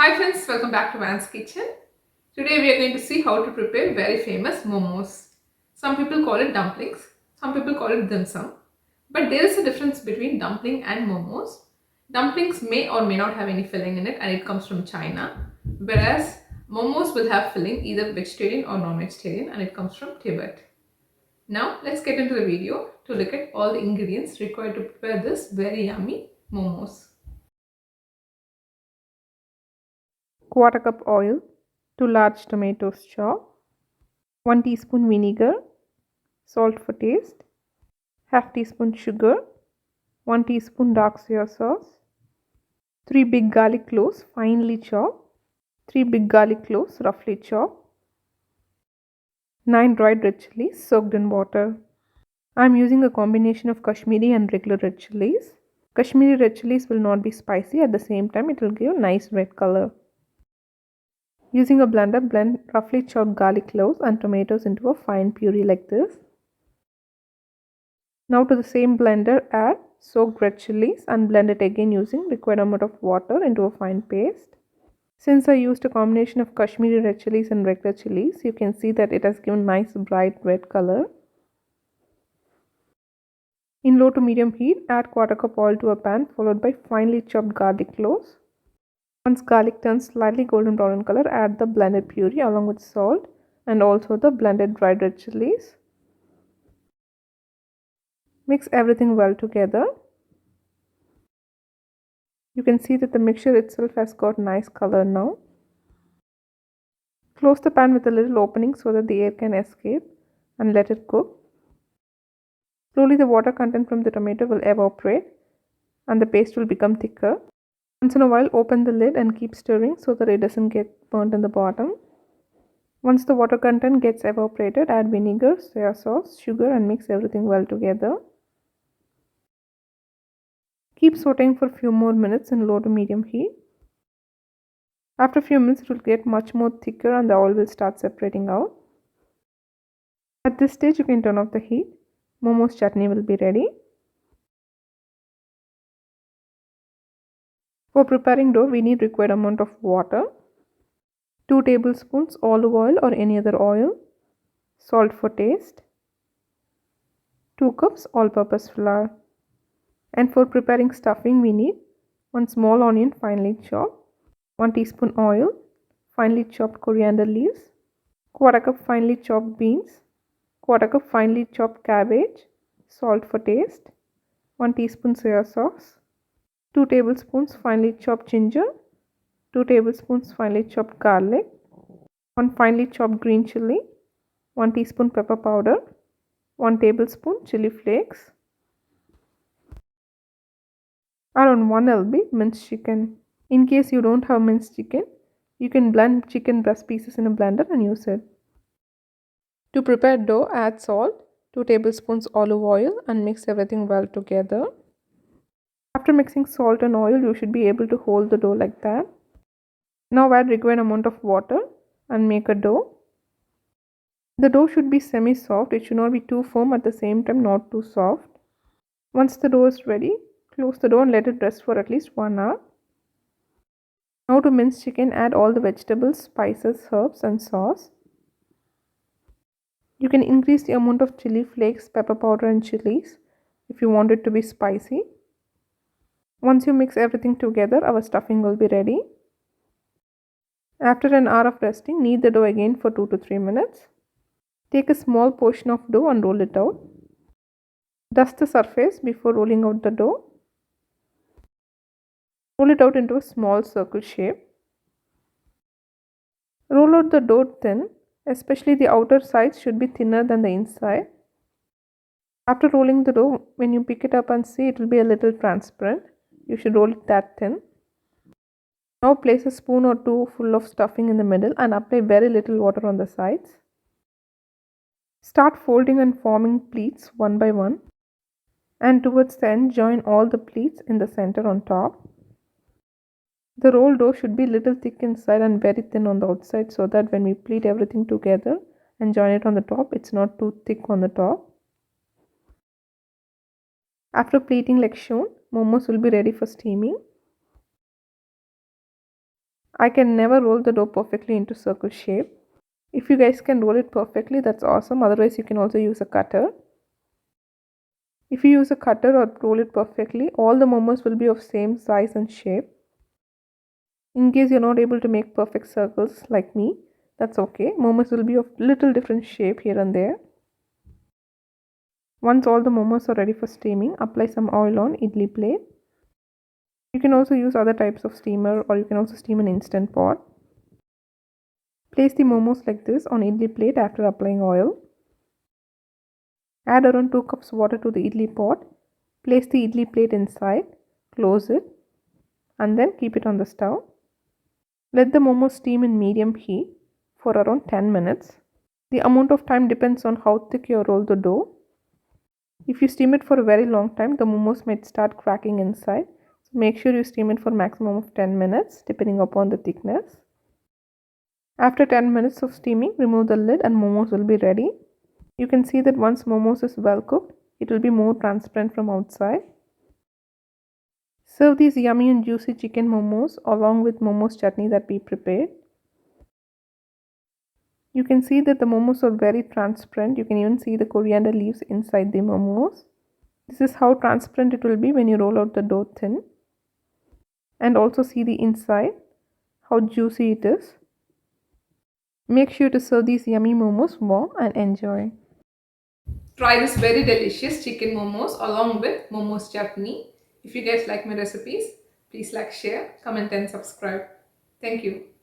Hi friends, welcome back to Van's Kitchen. Today we are going to see how to prepare very famous momos. Some people call it dumplings, some people call it dimsum. But there is a difference between dumpling and momos. Dumplings may or may not have any filling in it and it comes from China. Whereas momos will have filling either vegetarian or non-vegetarian and it comes from Tibet. Now let's get into the video to look at all the ingredients required to prepare this very yummy momos. Quarter cup oil, 2 large tomatoes chopped, 1 teaspoon vinegar, salt for taste, half teaspoon sugar, 1 teaspoon dark soy sauce, 3 big garlic cloves finely chopped, 3 big garlic cloves roughly chopped, 9 dried red chilies soaked in water. I am using a combination of Kashmiri and regular red chilies. Kashmiri red chilies will not be spicy, at the same time it will give a nice red color. Using a blender, blend roughly chopped garlic cloves and tomatoes into a fine puree like this. Now to the same blender, add soaked red chilies and blend it again using required amount of water into a fine paste. Since I used a combination of Kashmiri red chilies and regular chilies, you can see that it has given nice bright red color. In low to medium heat, add quarter cup oil to a pan followed by finely chopped garlic cloves. Once garlic turns slightly golden brown in color, add the blended puree along with salt and also the blended dried red chilies. Mix everything well together. You can see that the mixture itself has got nice color now. Close the pan with a little opening so that the air can escape and let it cook. Slowly the water content from the tomato will evaporate and the paste will become thicker. Once in a while open the lid and keep stirring so that it doesn't get burnt in the bottom. Once the water content gets evaporated, add vinegar, soy sauce, sugar and mix everything well together. Keep sauteing for a few more minutes in low to medium heat. After a few minutes it will get much more thicker and the oil will start separating out. At this stage you can turn off the heat. Momo's chutney will be ready. For preparing dough, we need required amount of water, 2 tablespoons olive oil or any other oil, salt for taste, 2 cups all-purpose flour. And for preparing stuffing, we need 1 small onion finely chopped, 1 teaspoon oil, finely chopped coriander leaves, quarter cup finely chopped beans, quarter cup finely chopped cabbage, salt for taste, 1 teaspoon soy sauce, 2 tablespoons finely chopped ginger, 2 tablespoons finely chopped garlic, 1 finely chopped green chili, 1 teaspoon pepper powder, 1 tablespoon chili flakes, around 1 lb minced chicken. In case you don't have minced chicken, you can blend chicken breast pieces in a blender and use it. To prepare dough, add salt, 2 tablespoons olive oil and mix everything well together. After mixing salt and oil, you should be able to hold the dough like that. Now add required amount of water and make a dough. The dough should be semi-soft. It should not be too firm, at the same time not too soft. Once the dough is ready, close the dough and let it rest for at least 1 hour. Now to mince chicken, add all the vegetables, spices, herbs and sauce. You can increase the amount of chili flakes, pepper powder and chilies if you want it to be spicy. Once you mix everything together, our stuffing will be ready. After an hour of resting, knead the dough again for 2 to 3 minutes. Take a small portion of dough and roll it out. Dust the surface before rolling out the dough. Roll it out into a small circle shape. Roll out the dough thin, especially the outer sides should be thinner than the inside. After rolling the dough, when you pick it up and see, it will be a little transparent. You should roll it that thin. Now place a spoon or two full of stuffing in the middle and apply very little water on the sides. Start folding and forming pleats one by one. And towards the end, join all the pleats in the center on top. The rolled dough should be little thick inside and very thin on the outside so that when we pleat everything together and join it on the top, it's not too thick on the top. After pleating like shown, momos will be ready for steaming. I can never roll the dough perfectly into circle shape. If you guys can roll it perfectly, that's awesome. Otherwise, you can also use a cutter. If you use a cutter or roll it perfectly, all the momos will be of same size and shape. In case you're not able to make perfect circles like me, that's okay. Momos will be of little different shape here and there. Once all the momos are ready for steaming, apply some oil on idli plate. You can also use other types of steamer, or you can also steam an instant pot. Place the momos like this on idli plate after applying oil. Add around 2 cups water to the idli pot. Place the idli plate inside, close it, and then keep it on the stove. Let the momos steam in medium heat for around 10 minutes. The amount of time depends on how thick you roll the dough. If you steam it for a very long time, the momos might start cracking inside. So make sure you steam it for maximum of 10 minutes depending upon the thickness. After 10 minutes of steaming, remove the lid and momos will be ready. You can see that once momos is well cooked, it will be more transparent from outside. Serve these yummy and juicy chicken momos along with momos chutney that we prepared. You can see that the momos are very transparent. You can even see the coriander leaves inside the momos. This is how transparent it will be when you roll out the dough thin. And also see the inside, how juicy it is. Make sure to serve these yummy momos warm and enjoy. Try this very delicious chicken momos along with momos chutney. If you guys like my recipes, please like, share, comment and subscribe. Thank you.